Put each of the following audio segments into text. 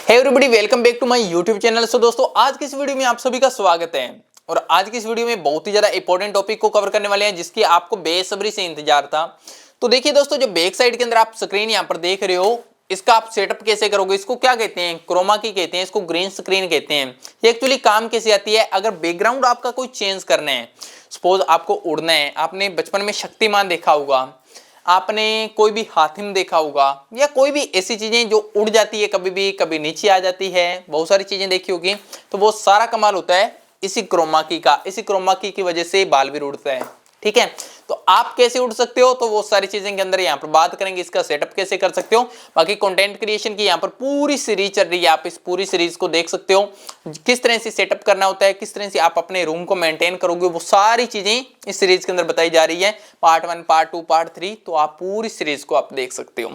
Hey everybody, welcome back to my YouTube channel. So दोस्तों, आज की इस वीडियो में आप सभी का स्वागत है। और आज की इस वीडियो में बहुत ही ज्यादा इंपॉर्टेंट टॉपिक को कवर करने वाले हैं, जिसकी आपको बेसब्री से इंतजार था। तो देखिए दोस्तों, जो बैक साइड के अंदर आप स्क्रीन यहाँ पर देख रहे हो, इसका आप सेटअप कैसे करोगे, इसको क्या कहते हैं, क्रोमा की कहते हैं, इसको ग्रीन स्क्रीन कहते हैं। ये एक्चुअली काम कैसे आती है, अगर बैकग्राउंड आपका कोई चेंज करना है, सपोज आपको उड़ना है, आपने बचपन में शक्तिमान देखा होगा, आपने कोई भी हातिम देखा होगा, या कोई भी ऐसी चीजें जो उड़ जाती है, कभी भी कभी नीचे आ जाती है, बहुत सारी चीजें देखी होगी। तो वो सारा कमाल होता है इसी क्रोमा की का। इसी क्रोमा की वजह से बाल भी उड़ता है। ठीक है, तो आप कैसे उड़ सकते हो, तो वो सारी चीजें के अंदर यहाँ पर बात करेंगे। इसका सेटअप कैसे कर सकते हो, बाकी कंटेंट क्रिएशन की यहाँ पर पूरी सीरीज चल रही है, आप इस पूरी सीरीज को देख सकते हो। किस तरह से सेटअप करना होता है, किस तरह से आप अपने रूम को मेंटेन करोगे, वो सारी चीजें इस सीरीज के अंदर बताई जा रही है। पार्ट 1, पार्ट 2, पार्ट 3, तो आप पूरी सीरीज को आप देख सकते हो।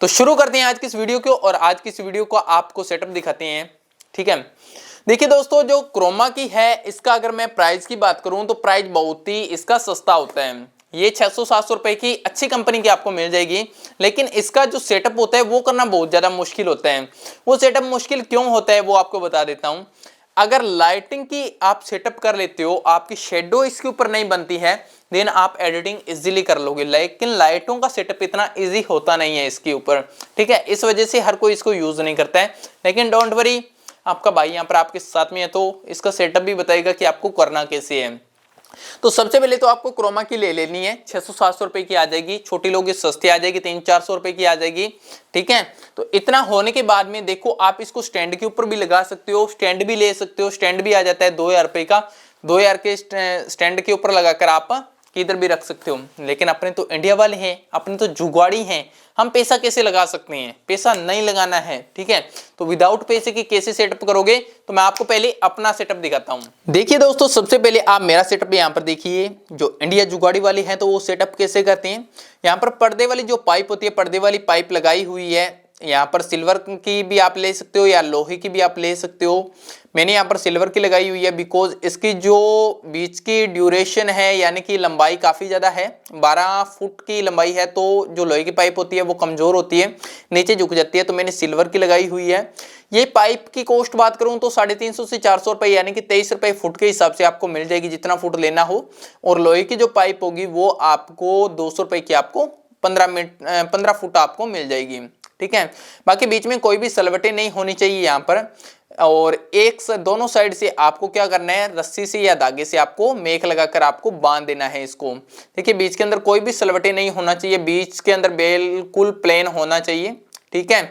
तो शुरू करते हैं आज की इस वीडियो को, और आज की इस वीडियो को आपको सेटअप दिखाते हैं। ठीक है, देखिए दोस्तों, जो क्रोमा की है, इसका अगर मैं प्राइस की बात करूं तो प्राइस बहुत ही इसका सस्ता होता है। ये 600-700 रुपए की अच्छी कंपनी की आपको मिल जाएगी। लेकिन इसका जो सेटअप होता है वो करना बहुत ज्यादा मुश्किल होता है। वो सेटअप मुश्किल क्यों होता है वो आपको बता देता हूं। अगर लाइटिंग की आप सेटअप कर लेते हो, आपकी शेडो इसके ऊपर नहीं बनती है, देन आप एडिटिंग इजीली कर लोगे। लेकिन लाइटों का सेटअप इतना इजी होता नहीं है इसके ऊपर। ठीक है, इस वजह से हर कोई इसको यूज नहीं करता है। लेकिन डोंट वरी, आपका भाई यहाँ पर आपके साथ में है, तो इसका सेटअप भी बताएगा कि आपको करना कैसे है। तो सबसे पहले तो आपको क्रोमा की ले लेनी है। 600-700 रुपए की आ जाएगी, छोटी लोगे सस्ती आ जाएगी, 300-400 रुपए की आ जाएगी। ठीक है, तो इतना होने के बाद में देखो, आप इसको स्टैंड के ऊपर भी लगा सकते हो, स्टैंड भी ले सकते हो। स्टैंड भी आ जाता है 2000 रुपए का। 2000 के स्टैंड के ऊपर लगाकर आप किधर भी रख सकते हो। लेकिन अपने तो इंडिया वाले हैं, अपने तो जुगाड़ी हैं, हम पैसा कैसे लगा सकते हैं, पैसा नहीं लगाना है। ठीक है, तो विदाउट पैसे की कैसे सेटअप करोगे, तो मैं आपको पहले अपना सेटअप दिखाता हूं। देखिए दोस्तों, सबसे पहले आप मेरा सेटअप यहाँ पर देखिए। जो इंडिया जुगाड़ी वाली है, तो वो सेटअप कैसे करते हैं। यहाँ पर पर्दे वाली जो पाइप होती है, पर्दे वाली पाइप लगाई हुई है। यहाँ पर सिल्वर की भी आप ले सकते हो या लोहे की भी आप ले सकते हो। मैंने यहाँ पर सिल्वर की लगाई हुई है, बिकॉज इसकी जो बीच की ड्यूरेशन है, यानी कि लंबाई काफ़ी ज़्यादा है, 12 फुट की लंबाई है। तो जो लोहे की पाइप होती है वो कमज़ोर होती है, नीचे झुक जाती है, तो मैंने सिल्वर की लगाई हुई है। ये पाइप की कॉस्ट बात करूँ तो 350 से 400 रुपये, यानी कि 23 रुपये फुट के हिसाब से आपको मिल जाएगी, जितना फुट लेना हो। और लोहे की जो पाइप होगी वो आपको 200 रुपये की आपको 15 फुट आपको मिल जाएगी। ठीक है, बाकी बीच में कोई भी सलवटें नहीं होनी चाहिए यहाँ पर। और दोनों साइड से आपको क्या करना है, रस्सी से या धागे से आपको मेख लगाकर आपको बांध देना है इसको। देखिए, बीच के अंदर कोई भी सलवटें नहीं होना चाहिए, बीच के अंदर बिल्कुल प्लेन होना चाहिए। ठीक है,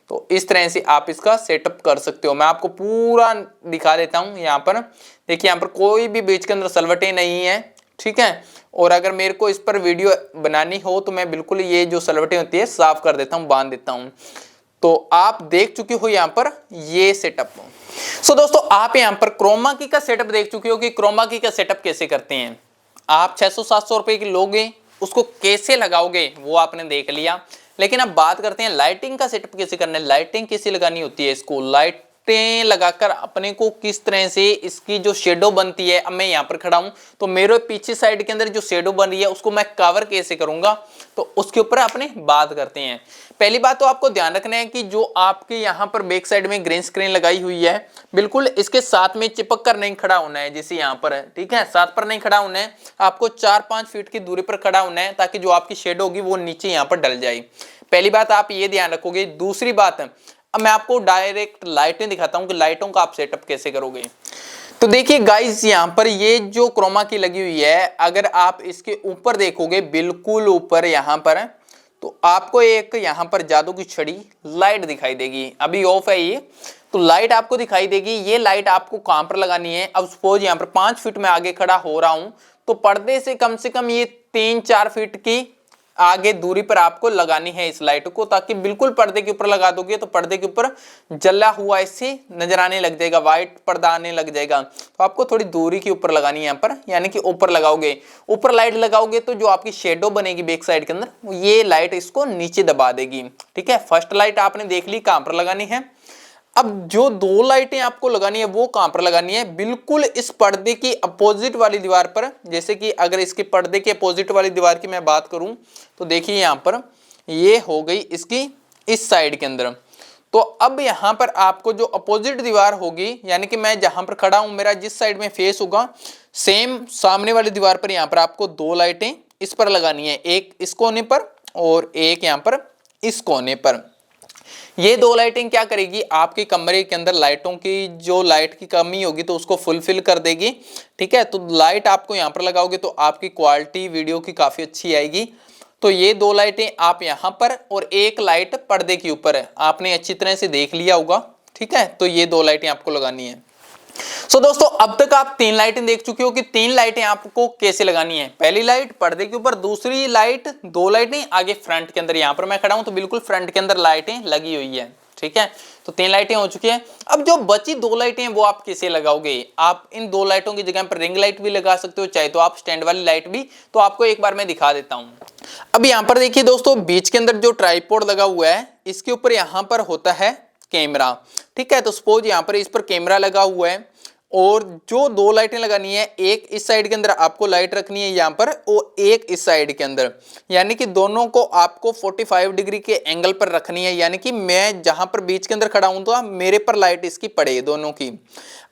तो इस तरह से आप इसका सेटअप कर सकते हो। मैं आपको पूरा दिखा देता हूँ यहाँ पर। देखिए, यहाँ पर कोई भी बीच के अंदर सलवटें नहीं है। ठीक है, और अगर मेरे को इस पर वीडियो बनानी हो तो मैं बिल्कुल ये जो सलवटें होती है साफ कर देता हूँ, बांध देता हूँ। तो आप देख चुके हो यहाँ पर ये सेटअप। सो दोस्तों, आप यहाँ पर क्रोमा की का सेटअप देख चुके हो कि क्रोमा की का सेटअप कैसे करते हैं। आप 600-700 रुपए की लोगे, उसको कैसे लगाओगे वो आपने देख लिया। लेकिन अब बात करते हैं लाइटिंग का सेटअप कैसे करना है, लाइटिंग कैसे लगानी होती है इसको। लाइटें लगाकर अपने को किस तरह से इसकी जो शेडो बनती है। अब मैं यहाँ पर खड़ा हूं, तो मेरे पीछे साइड के अंदर जो शेडो बन रही है उसको मैं कवर कैसे करूंगा, तो उसके ऊपर अपने बात करते हैं। पहली बात तो आपको ध्यान रखना है कि जो आपके यहाँ पर बैक साइड में ग्रीन स्क्रीन लगाई हुई है, बिल्कुल इसके साथ में चिपक कर नहीं खड़ा होना है, जैसे यहाँ पर है। ठीक है, साथ पर नहीं खड़ा होना है, आपको 4-5 फीट की दूरी पर खड़ा होना है, ताकि जो आपकी शेडो होगी वो नीचे यहाँ पर डल जाए। पहली बात आप ये ध्यान रखोगे। दूसरी बात, अब मैं आपको डायरेक्ट लाइटें दिखाता हूं कि लाइटों का आप सेटअप कैसे करोगे। तो देखिए गाइस, यहाँ पर ये जो क्रोमा की लगी हुई है, अगर आप इसके ऊपर देखोगे, बिल्कुल ऊपर यहाँ पर, तो आपको एक यहाँ पर जादू की छड़ी लाइट दिखाई देगी। अभी ऑफ है ये, तो लाइट आपको दिखाई देगी। ये लाइट आपको कहां पर लगानी है। अब सपोज यहाँ पर 5 फीट में आगे खड़ा हो रहा हूं, तो पर्दे से कम ये 3-4 फीट की आगे दूरी पर आपको लगानी है इस लाइट को, ताकि बिल्कुल पर्दे के ऊपर लगा दोगे तो पर्दे के ऊपर जला हुआ इससे नजर आने लग जाएगा, व्हाइट पर्दा आने लग जाएगा। तो आपको थोड़ी दूरी के ऊपर लगानी है यहाँ पर, यानी कि ऊपर लगाओगे, ऊपर लाइट लगाओगे तो जो आपकी शेडो बनेगी बैक साइड के अंदर, ये लाइट इसको नीचे दबा देगी। ठीक है, फर्स्ट लाइट आपने देख ली कहां पर लगानी है। अब जो 2 लाइटें आपको लगानी है वो कहां पर लगानी है, बिल्कुल इस पर्दे की अपोजिट वाली दीवार पर। जैसे कि अगर इसके पर्दे के अपोजिट वाली दीवार की मैं बात करूं, तो देखिए यहां पर ये हो गई इसकी इस साइड के अंदर। तो अब यहाँ पर आपको जो अपोजिट दीवार होगी, यानी कि मैं जहां पर खड़ा हूं, मेरा जिस साइड में फेस होगा, सेम सामने वाली दीवार पर यहाँ पर आपको 2 लाइटें इस पर लगानी है, एक इस कोने पर और एक यहाँ पर इस कोने पर। ये 2 लाइटिंग क्या करेगी, आपके कमरे के अंदर लाइटों की जो लाइट की कमी होगी तो उसको फुलफिल कर देगी। ठीक है, तो लाइट आपको यहाँ पर लगाओगे तो आपकी क्वालिटी वीडियो की काफी अच्छी आएगी। तो ये 2 लाइटें आप यहाँ पर और एक लाइट पर्दे के ऊपर है, आपने अच्छी तरह से देख लिया होगा। ठीक है, तो ये 2 लाइटें आपको लगानी है। सो दोस्तों, अब तक आप 3 लाइटें देख चुके हो कि 3 लाइटें आपको कैसे लगानी है। पहली लाइट पर्दे के ऊपर, दूसरी लाइट 2 लाइटें आगे फ्रंट के अंदर, यहाँ पर मैं खड़ा हूं तो बिल्कुल फ्रंट के अंदर लाइटें लगी हुई है। ठीक है, तो 3 लाइटें हो चुकी हैं। अब जो बची 2 लाइटें हैं वो आप कैसे लगाओगे। आप इन 2 लाइटों की जगह पर रिंग लाइट भी लगा सकते हो, चाहे तो आप स्टैंड वाली लाइट भी। तो आपको एक बार मैं दिखा देता हूं। अब यहाँ पर देखिए दोस्तों, बीच के अंदर जो ट्राइपॉड लगा हुआ है, इसके ऊपर यहाँ पर होता है कैमरा। ठीक है, तो सपोज यहाँ पर इस पर कैमरा लगा हुआ है और जो 2 लाइटें लगानी है, एक इस साइड के अंदर आपको लाइट रखनी है यहाँ पर और एक इस साइड के अंदर, यानी कि दोनों को आपको 45 डिग्री के एंगल पर रखनी है। यानी कि मैं जहां पर बीच के अंदर खड़ा हूं तो मेरे पर लाइट इसकी पड़े दोनों की।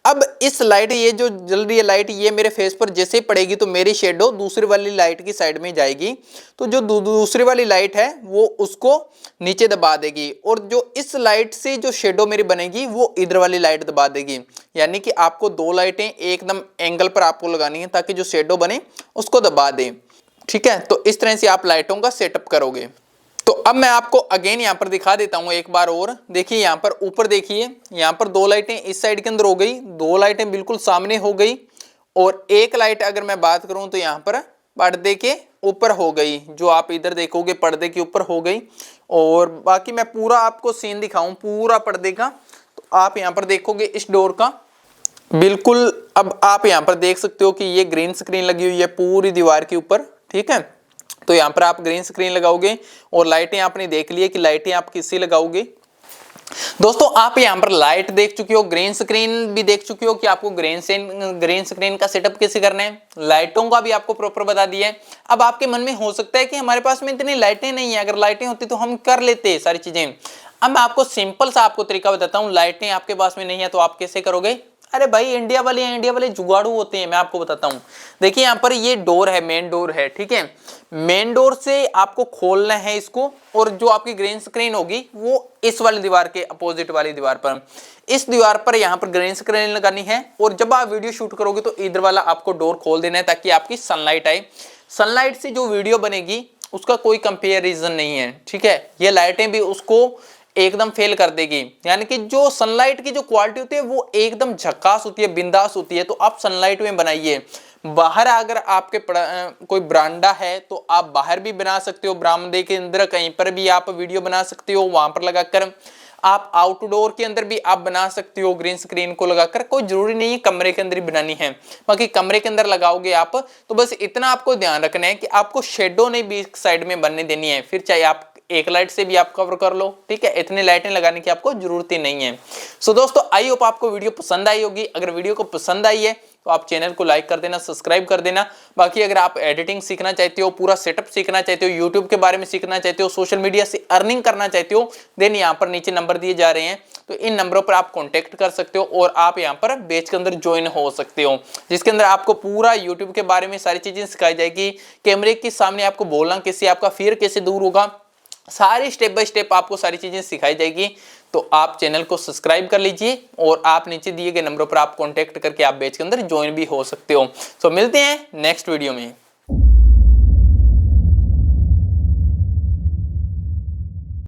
अब इस लाइट, ये जो जल रही है लाइट, ये मेरे फेस पर जैसे ही पड़ेगी तो मेरी शेडो दूसरी वाली लाइट की साइड में जाएगी। तो जो दूसरी वाली लाइट है वो उसको नीचे दबा देगी और जो इस लाइट से जो शेडो मेरी बनेगी वो इधर वाली लाइट दबा देगी। यानी कि आपको 2 लाइटें एकदम एंगल पर आपको लगानी है ताकि जो शेडो बने उसको दबा दे। ठीक है, तो इस तरह से आप लाइटों का सेटअप करोगे। तो अब मैं आपको अगेन यहाँ पर दिखा देता हूँ एक बार और। देखिए यहाँ पर ऊपर देखिए, यहाँ पर 2 लाइटें इस साइड के अंदर हो गई, 2 लाइटें बिल्कुल सामने हो गई और एक लाइट अगर मैं बात करूँ तो यहाँ पर पर्दे के ऊपर हो गई, जो आप इधर देखोगे पर्दे के ऊपर हो गई। और बाकी मैं पूरा आपको सीन दिखाऊं पूरा पर्दे का, तो आप यहाँ पर देखोगे इस डोर का बिल्कुल। अब आप यहाँ पर देख सकते हो कि ये ग्रीन स्क्रीन लगी हुई है पूरी दीवार के ऊपर। ठीक है, तो यहाँ पर आप ग्रीन स्क्रीन लगाओगे और लाइटें आपने देख ली है कि लाइटें आप किससे लगाओगे। दोस्तों, आप यहाँ पर लाइट देख चुके हो, ग्रीन स्क्रीन भी देख चुके हो कि आपको ग्रीन स्क्रीन का सेटअप कैसे करना है। लाइटों का भी आपको प्रॉपर बता दिया है। अब आपके मन में हो सकता है कि हमारे पास में इतनी लाइटें नहीं है, अगर लाइटें होती तो हम कर लेते सारी चीजें। अब मैं आपको सिंपल सा आपको तरीका बताता हूँ। लाइटें आपके पास में नहीं है तो आप कैसे करोगे। अरे भाई, इंडिया वाले जुगाड़ू होते हैं, मैं आपको बताता हूँ। देखिए यहाँ पर ये डोर है, मेन डोर है। ठीक है, मेन डोर से आपको खोलना है इसको और जो आपकी ग्रीन स्क्रीन होगी वो इस वाली दीवार के अपोजिट वाली दीवार पर, इस दीवार पर यहाँ पर ग्रीन स्क्रीन लगानी है। और जब आप वीडियो शूट करोगे तो इधर वाला आपको डोर खोल देना है ताकि आपकी सनलाइट आए। सनलाइट से जो वीडियो बनेगी उसका कोई कंपेरिजन नहीं है। ठीक है, ये लाइटें भी उसको एकदम फेल कर देगी। यानी कि जो सनलाइट की जो क्वालिटी होती है वो एकदम झकास होती है, बिंदास होती है। तो आप सनलाइट में बनाइए। बाहर अगर आपके कोई बरामदा है तो आप बाहर भी बना सकते हो, बरामदे के अंदर कहीं पर भी आप वीडियो बना सकते हो, वहां पर लगाकर। आप आउटडोर के अंदर भी आप बना सकते हो ग्रीन स्क्रीन को लगाकर, कोई जरूरी नहीं है कमरे के अंदर ही बनानी है। बाकी कमरे के अंदर लगाओगे आप तो बस इतना आपको ध्यान रखना है कि आपको शेडो नहीं बीच साइड में बनने देनी है। फिर चाहे आप एक लाइट से भी आप कवर कर लो। ठीक है, इतनी लाइटें लगाने की आपको जरूरत ही नहीं है। सो दोस्तों, आई होप आपको वीडियो पसंद आई होगी। अगर वीडियो को पसंद आई है तो आप चैनल को लाइक कर देना, सब्सक्राइब कर देना। बाकी अगर आप एडिटिंग सीखना चाहते हो, पूरा सेटअप सीखना चाहते हो, यूट्यूब के बारे में सीखना चाहते हो, सोशल मीडिया से अर्निंग करना चाहते हो, देन यहाँ पर नीचे नंबर दिए जा रहे हैं, तो इन नंबरों पर आप कॉन्टेक्ट कर सकते हो और आप यहाँ पर बैच के अंदर ज्वाइन हो सकते हो, जिसके अंदर आपको पूरा यूट्यूब के बारे में सारी चीजें सिखाई जाएगी। कैमरे के सामने आपको बोलना कैसे, आपका फियर कैसे दूर होगा, सारी स्टेप बाय स्टेप आपको सारी चीजें सिखाई जाएगी। तो आप चैनल को सब्सक्राइब कर लीजिए और आप नीचे दिए गए नंबरों पर आप कांटेक्ट करके आप बैच के अंदर ज्वाइन भी हो सकते हो। तो मिलते हैं नेक्स्ट वीडियो में।